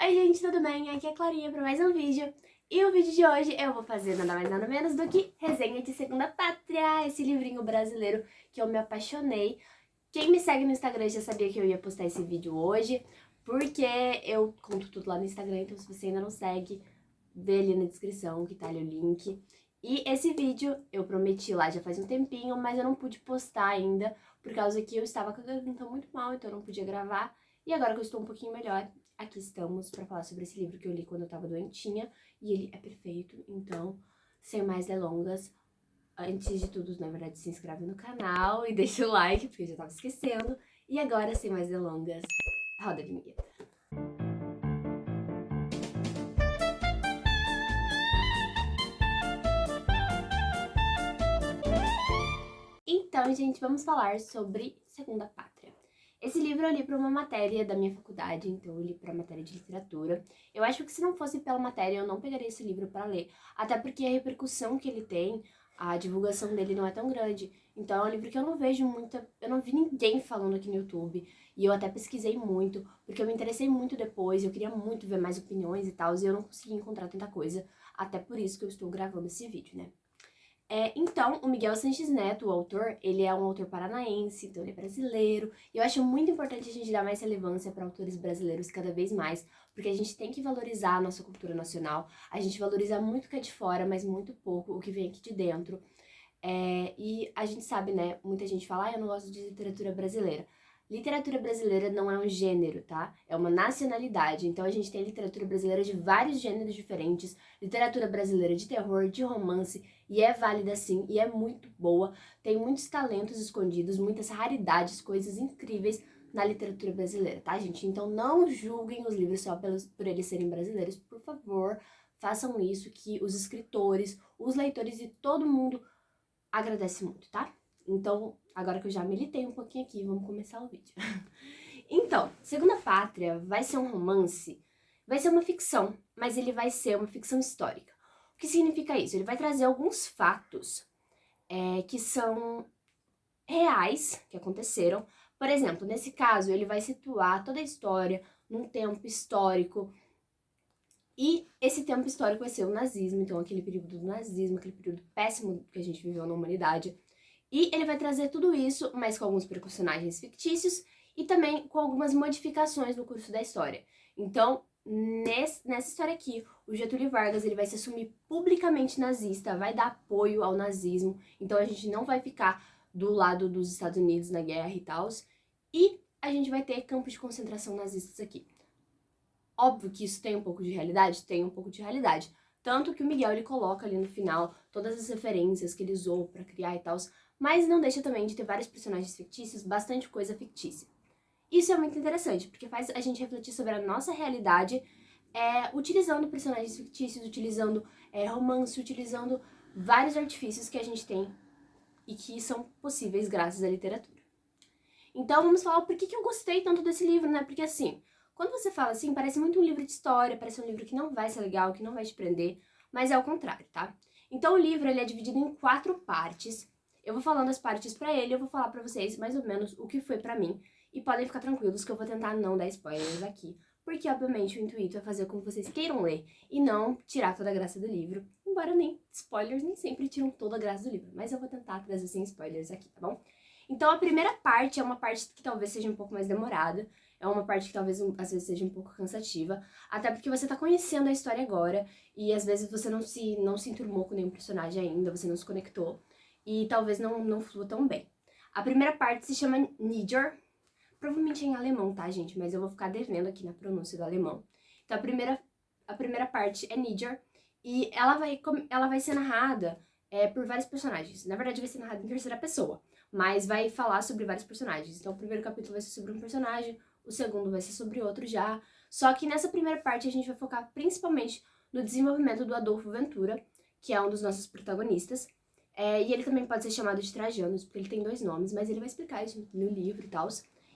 Oi gente, tudo bem? Aqui é a Clarinha para mais um vídeo. E o vídeo de hoje eu vou fazer nada mais nada menos do que resenha de Segunda Pátria, esse livrinho brasileiro que eu me apaixonei. Quem me segue no Instagram já sabia que eu ia postar esse vídeo hoje, porque eu conto tudo lá no Instagram, então se você ainda não segue, vê ali na descrição que tá ali o link. E esse vídeo eu prometi lá já faz um tempinho, mas eu não pude postar ainda, por causa que eu estava com a garganta muito mal, então eu não podia gravar. E agora que eu estou um pouquinho melhor, aqui estamos para falar sobre esse livro que eu li quando eu tava doentinha, e ele é perfeito, então, sem mais delongas, antes de tudo, na verdade, se inscreve no canal e deixa o like, porque eu já tava esquecendo. E agora, sem mais delongas, roda a vinheta. Então, gente, vamos falar sobre Segunda Pátria. Esse livro eu li para uma matéria da minha faculdade, então eu li para a matéria de literatura. Eu acho que se não fosse pela matéria eu não pegaria esse livro para ler, até porque a repercussão que ele tem, a divulgação dele não é tão grande. Então é um livro que eu não vejo muita, eu não vi ninguém falando aqui no YouTube, e eu até pesquisei muito, porque eu me interessei muito depois, eu queria muito ver mais opiniões e tal, e eu não consegui encontrar tanta coisa, até por isso que eu estou gravando esse vídeo, né? Então, o Miguel Sanches Neto, o autor, ele é um autor paranaense, então ele é brasileiro. E eu acho muito importante a gente dar mais relevância para autores brasileiros cada vez mais, porque a gente tem que valorizar a nossa cultura nacional. A gente valoriza muito o que é de fora, mas muito pouco o que vem aqui de dentro. E a gente sabe, né, muita gente fala, eu não gosto de literatura brasileira. Literatura brasileira não é um gênero, tá? É uma nacionalidade. Então a gente tem literatura brasileira de vários gêneros diferentes, literatura brasileira de terror, de romance, e é válida sim, e é muito boa. Tem muitos talentos escondidos, muitas raridades, coisas incríveis na literatura brasileira, tá, gente? Então não julguem os livros só por eles serem brasileiros, por favor, façam isso, que os escritores, os leitores e todo mundo agradece muito, tá? Então, agora que eu já militei um pouquinho aqui, vamos começar o vídeo. Então, Segunda Pátria vai ser um romance, vai ser uma ficção, mas ele vai ser uma ficção histórica. O que significa isso? Ele vai trazer alguns fatos que são reais, que aconteceram. Por exemplo, nesse caso, ele vai situar toda a história num tempo histórico, e esse tempo histórico vai ser o nazismo, então aquele período do nazismo, aquele período péssimo que a gente viveu na humanidade. E ele vai trazer tudo isso, mas com alguns personagens fictícios e também com algumas modificações no curso da história. Então, nessa história aqui, o Getúlio Vargas ele vai se assumir publicamente nazista, vai dar apoio ao nazismo, então a gente não vai ficar do lado dos Estados Unidos na guerra e tal, e a gente vai ter campos de concentração nazistas aqui. Óbvio que isso tem um pouco de realidade? Tem um pouco de realidade. Tanto que o Miguel ele coloca ali no final todas as referências que ele usou pra criar e tal, mas não deixa também de ter vários personagens fictícios, bastante coisa fictícia. Isso é muito interessante, porque faz a gente refletir sobre a nossa realidade, utilizando personagens fictícios, utilizando romance, utilizando vários artifícios que a gente tem e que são possíveis graças à literatura. Então vamos falar por que eu gostei tanto desse livro, né? Porque assim, quando você fala assim, parece muito um livro de história, parece um livro que não vai ser legal, que não vai te prender, mas é o contrário, tá? Então o livro ele é dividido em 4 partes. Eu vou falando as partes pra ele, eu vou falar pra vocês mais ou menos o que foi pra mim. E podem ficar tranquilos que eu vou tentar não dar spoilers aqui, porque obviamente o intuito é fazer com que vocês queiram ler e não tirar toda a graça do livro. Embora nem spoilers nem sempre tiram toda a graça do livro, mas eu vou tentar trazer sem spoilers aqui, tá bom? Então a primeira parte é uma parte que talvez seja um pouco mais demorada, é uma parte que talvez às vezes seja um pouco cansativa, até porque você tá conhecendo a história agora, e às vezes você não se enturmou com nenhum personagem ainda, você não se conectou, e talvez não flua tão bem. A primeira parte se chama Niger, provavelmente é em alemão, tá, gente? Mas eu vou ficar devendo aqui na pronúncia do alemão. Então a primeira parte é Niger, e ela vai ser narrada por vários personagens. Na verdade vai ser narrada em terceira pessoa, mas vai falar sobre vários personagens. Então o primeiro capítulo vai ser sobre um personagem, o segundo vai ser sobre outro já. Só que nessa primeira parte a gente vai focar principalmente no desenvolvimento do Adolfo Ventura, que é um dos nossos protagonistas. E ele também pode ser chamado de Trajanos, porque ele tem 2 nomes, mas ele vai explicar isso no livro e tal.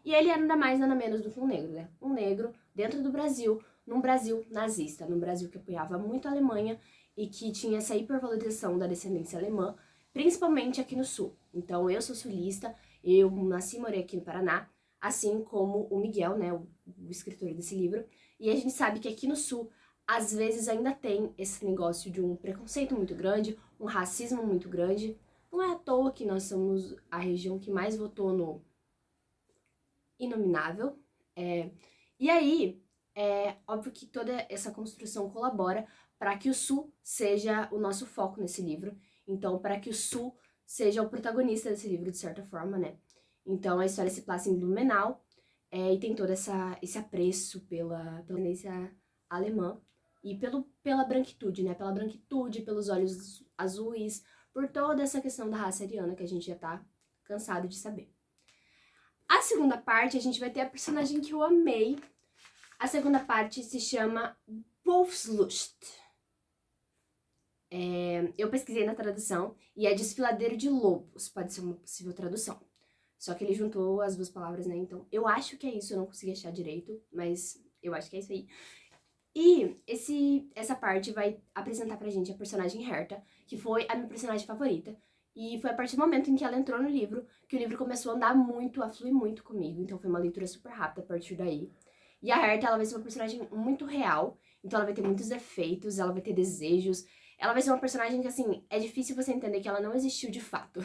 E ele é nada mais, nada menos do que um negro, né? Um negro dentro do Brasil, num Brasil nazista, num Brasil que apoiava muito a Alemanha e que tinha essa hipervalorização da descendência alemã, principalmente aqui no Sul. Então eu sou sulista, eu nasci e morei aqui no Paraná, assim como o Miguel, né, o escritor desse livro, E a gente sabe que aqui no Sul, às vezes ainda tem esse negócio de um preconceito muito grande, um racismo muito grande. Não é à toa que nós somos a região que mais votou no inominável. E aí, é óbvio que toda essa construção colabora para que o Sul seja o nosso foco nesse livro. Então, para que o Sul seja o protagonista desse livro, de certa forma, né? Então, a história se passa em Blumenau, e tem todo esse apreço pela tendência alemã e pela branquitude, né? Pela branquitude, pelos olhos azuis, por toda essa questão da raça ariana que a gente já tá cansado de saber. A segunda parte, a gente vai ter a personagem que eu amei. A segunda parte se chama Wolfslust. Eu pesquisei na tradução e é desfiladeiro de lobos, pode ser uma possível tradução. Só que ele juntou as duas palavras, né? Então, eu acho que é isso, eu não consegui achar direito, mas eu acho que é isso aí. E essa parte vai apresentar pra gente a personagem Herta, que foi a minha personagem favorita. E foi a partir do momento em que ela entrou no livro, que o livro começou a andar muito, a fluir muito comigo. Então foi uma leitura super rápida a partir daí. E a Herta, ela vai ser uma personagem muito real, então ela vai ter muitos defeitos, ela vai ter desejos. Ela vai ser uma personagem que, assim, é difícil você entender que ela não existiu de fato.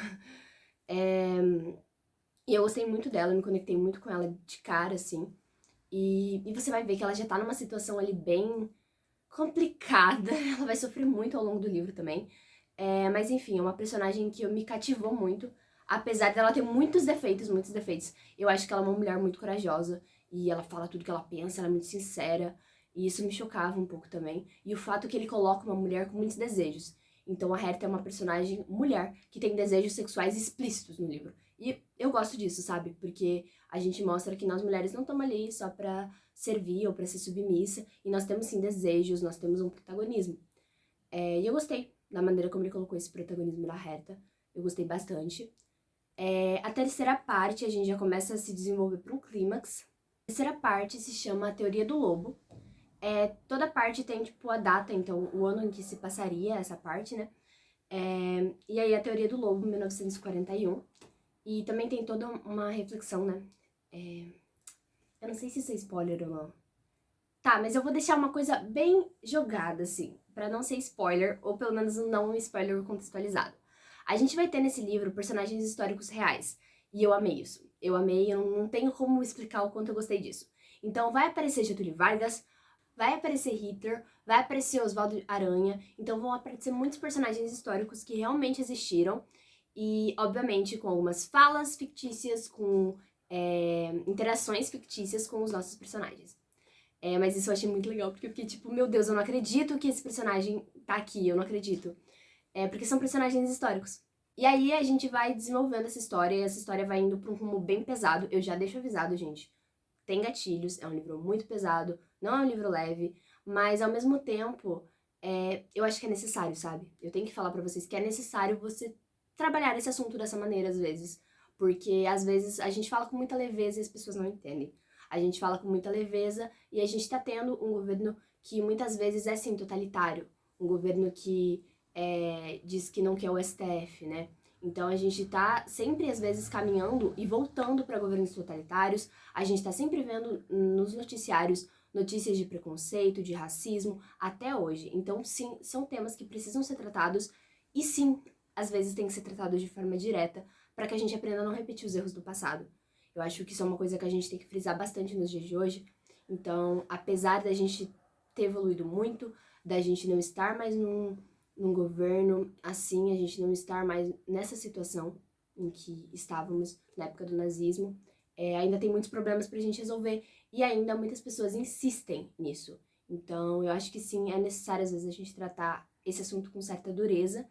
E eu gostei muito dela, me conectei muito com ela de cara, assim. E você vai ver que ela já tá numa situação ali bem complicada. Ela vai sofrer muito ao longo do livro também. Mas enfim, é uma personagem que me cativou muito. Apesar dela ter muitos defeitos, muitos defeitos. Eu acho que ela é uma mulher muito corajosa. E ela fala tudo que ela pensa, ela é muito sincera. E isso me chocava um pouco também. E o fato que ele coloca uma mulher com muitos desejos. Então a Herta é uma personagem mulher que tem desejos sexuais explícitos no livro. E eu gosto disso, sabe? Porque a gente mostra que nós mulheres não estamos ali só pra servir ou pra ser submissa. E nós temos sim desejos, nós temos um protagonismo. E eu gostei da maneira como ele colocou esse protagonismo da Herta. Eu gostei bastante. A terceira parte a gente já começa a se desenvolver para um clímax. A terceira parte se chama A Teoria do Lobo. Toda parte tem, tipo, a data, então, o ano em que se passaria essa parte, né? E aí, a Teoria do Lobo, 1941. E também tem toda uma reflexão, né? Eu não sei se isso é spoiler ou não. Tá, mas eu vou deixar uma coisa bem jogada, assim, pra não ser spoiler, ou pelo menos não um spoiler contextualizado. A gente vai ter nesse livro personagens históricos reais. E eu amei isso. Eu amei, eu não tenho como explicar o quanto eu gostei disso. Então, vai aparecer Getúlio Vargas, vai aparecer Hitler, vai aparecer Oswaldo Aranha, então vão aparecer muitos personagens históricos que realmente existiram e, obviamente, com algumas falas fictícias, com interações fictícias com os nossos personagens. Mas isso eu achei muito legal, porque eu fiquei tipo, meu Deus, eu não acredito que esse personagem tá aqui, eu não acredito. Porque são personagens históricos. E aí a gente vai desenvolvendo essa história, e essa história vai indo pra um rumo bem pesado. Eu já deixo avisado, gente. Tem gatilhos, é um livro muito pesado, não é um livro leve, mas ao mesmo tempo, eu acho que é necessário, sabe? Eu tenho que falar pra vocês que é necessário você trabalhar esse assunto dessa maneira, às vezes. Porque, às vezes, a gente fala com muita leveza e as pessoas não entendem. A gente fala com muita leveza e a gente tá tendo um governo que muitas vezes é, sim, totalitário. Um governo que diz que não quer o STF, né? Então a gente tá sempre, às vezes, caminhando e voltando para governos totalitários. A gente tá sempre vendo nos noticiários notícias de preconceito, de racismo, até hoje. Então, sim, são temas que precisam ser tratados e, sim, às vezes tem que ser tratados de forma direta para que a gente aprenda a não repetir os erros do passado. Eu acho que isso é uma coisa que a gente tem que frisar bastante nos dias de hoje. Então, apesar da gente ter evoluído muito, da gente não estar mais num governo assim, a gente não estar mais nessa situação em que estávamos na época do nazismo, ainda tem muitos problemas pra gente resolver e ainda muitas pessoas insistem nisso. Então, eu acho que sim, é necessário às vezes a gente tratar esse assunto com certa dureza.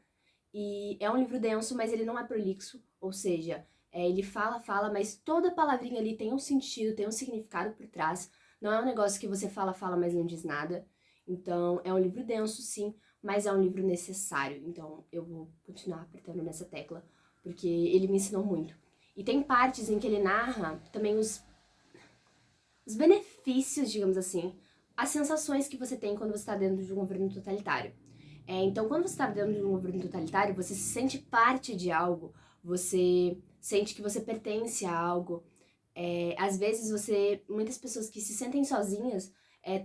E é um livro denso, mas ele não é prolixo, ou seja, ele fala, mas toda palavrinha ali tem um sentido, tem um significado por trás. Não é um negócio que você fala, mas não diz nada. Então, é um livro denso, sim, mas é um livro necessário. Então, eu vou continuar apertando nessa tecla, porque ele me ensinou muito. E tem partes em que ele narra também os benefícios, digamos assim, as sensações que você tem quando você está dentro de um governo totalitário. Então, quando você está dentro de um governo totalitário, você se sente parte de algo, você sente que você pertence a algo. Às vezes, muitas pessoas que se sentem sozinhas,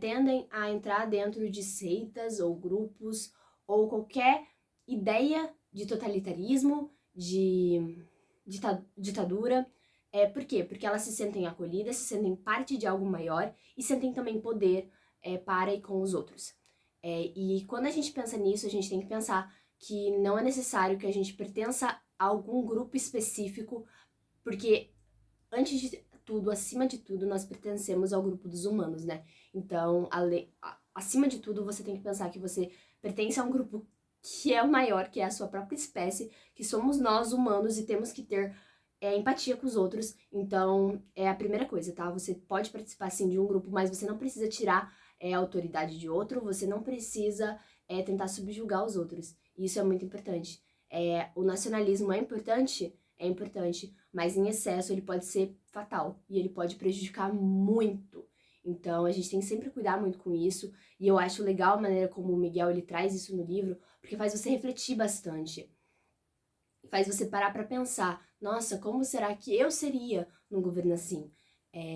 tendem a entrar dentro de seitas ou grupos ou qualquer ideia de totalitarismo, de ditadura. Por quê? Porque elas se sentem acolhidas, se sentem parte de algo maior e sentem também poder para e com os outros. E quando a gente pensa nisso, a gente tem que pensar que não é necessário que a gente pertença a algum grupo específico, porque antes de tudo, acima de tudo, nós pertencemos ao grupo dos humanos, né? Então, acima de tudo, você tem que pensar que você pertence a um grupo que é o maior, que é a sua própria espécie, que somos nós, humanos, e temos que ter empatia com os outros. Então, é a primeira coisa, tá? Você pode participar, sim, de um grupo, mas você não precisa tirar a autoridade de outro, você não precisa tentar subjugar os outros. Isso é muito importante. O nacionalismo é importante, mas em excesso ele pode ser fatal e ele pode prejudicar muito. Então a gente tem que sempre cuidar muito com isso, e eu acho legal a maneira como o Miguel ele traz isso no livro, porque faz você refletir bastante. Faz você parar pra pensar, nossa, como será que eu seria num governo assim?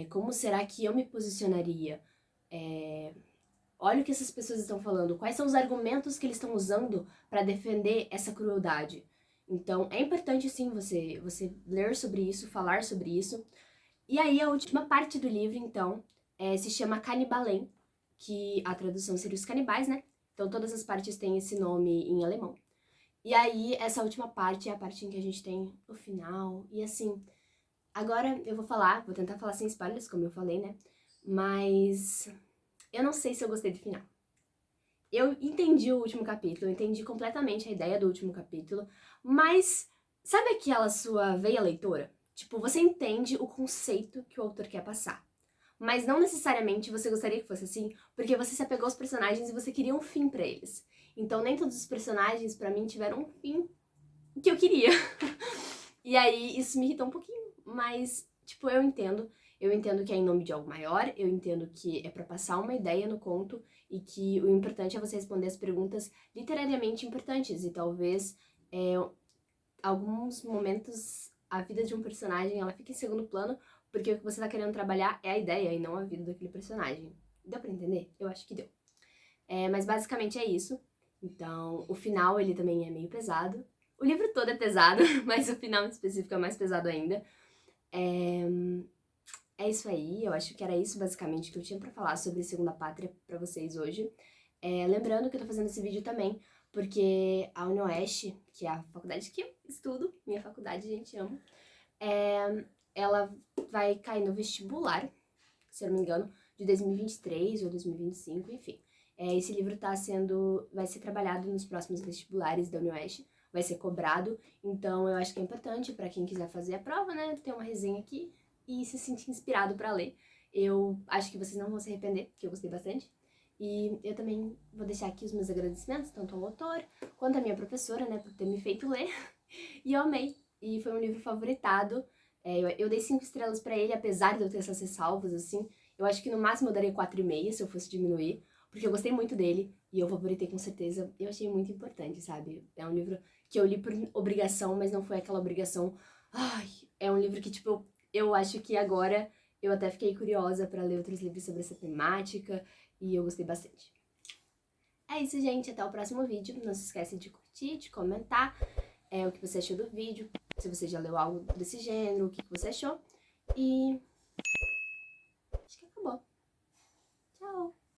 Como será que eu me posicionaria? Olha o que essas pessoas estão falando, quais são os argumentos que eles estão usando para defender essa crueldade. Então, é importante, sim, você ler sobre isso, falar sobre isso. E aí, a última parte do livro, então, se chama Canibalém, que a tradução seria os canibais, né? Então, todas as partes têm esse nome em alemão. E aí, essa última parte é a parte em que a gente tem o final. E assim, agora eu vou tentar falar sem spoilers, como eu falei, né? Mas eu não sei se eu gostei do final. Eu entendi o último capítulo, eu entendi completamente a ideia do último capítulo, mas sabe aquela sua veia leitora? Tipo, você entende o conceito que o autor quer passar, mas não necessariamente você gostaria que fosse assim, porque você se apegou aos personagens e você queria um fim pra eles. Então nem todos os personagens pra mim tiveram um fim que eu queria. E aí isso me irritou um pouquinho, mas tipo, eu entendo que é em nome de algo maior, eu entendo que é pra passar uma ideia no conto e que o importante é você responder as perguntas literariamente importantes e talvez alguns momentos a vida de um personagem ela fica em segundo plano porque o que você tá querendo trabalhar é a ideia e não a vida daquele personagem. Deu pra entender? Eu acho que deu. Mas basicamente é isso. Então, o final ele também é meio pesado. O livro todo é pesado, mas o final em específico é mais pesado ainda. É isso aí, eu acho que era isso basicamente que eu tinha pra falar sobre Segunda Pátria pra vocês hoje. Lembrando que eu tô fazendo esse vídeo também porque a UniOeste, que é a faculdade que eu estudo, minha faculdade, gente, amo, ela vai cair no vestibular, se eu não me engano, de 2023 ou 2025, enfim. Esse livro vai ser trabalhado nos próximos vestibulares da UniOeste, vai ser cobrado, então eu acho que é importante pra quem quiser fazer a prova, né, ter uma resenha aqui e se sentir inspirado pra ler. Eu acho que vocês não vão se arrepender, porque eu gostei bastante. E eu também vou deixar aqui os meus agradecimentos, tanto ao autor quanto à minha professora, né, por ter me feito ler. E eu amei. E foi um livro favoritado. Eu dei 5 estrelas pra ele, apesar de eu ter essas ressalvas, assim. Eu acho que no máximo eu daria 4,5 se eu fosse diminuir, porque eu gostei muito dele e eu favoritei com certeza. Eu achei muito importante, sabe? É um livro que eu li por obrigação, mas não foi aquela obrigação. Ai, é um livro que, tipo, eu acho que agora eu até fiquei curiosa pra ler outros livros sobre essa temática e eu gostei bastante. É isso, gente. Até o próximo vídeo. Não se esquece de curtir, de comentar o que você achou do vídeo, se você já leu algo desse gênero, o que você achou. E acho que acabou. Tchau!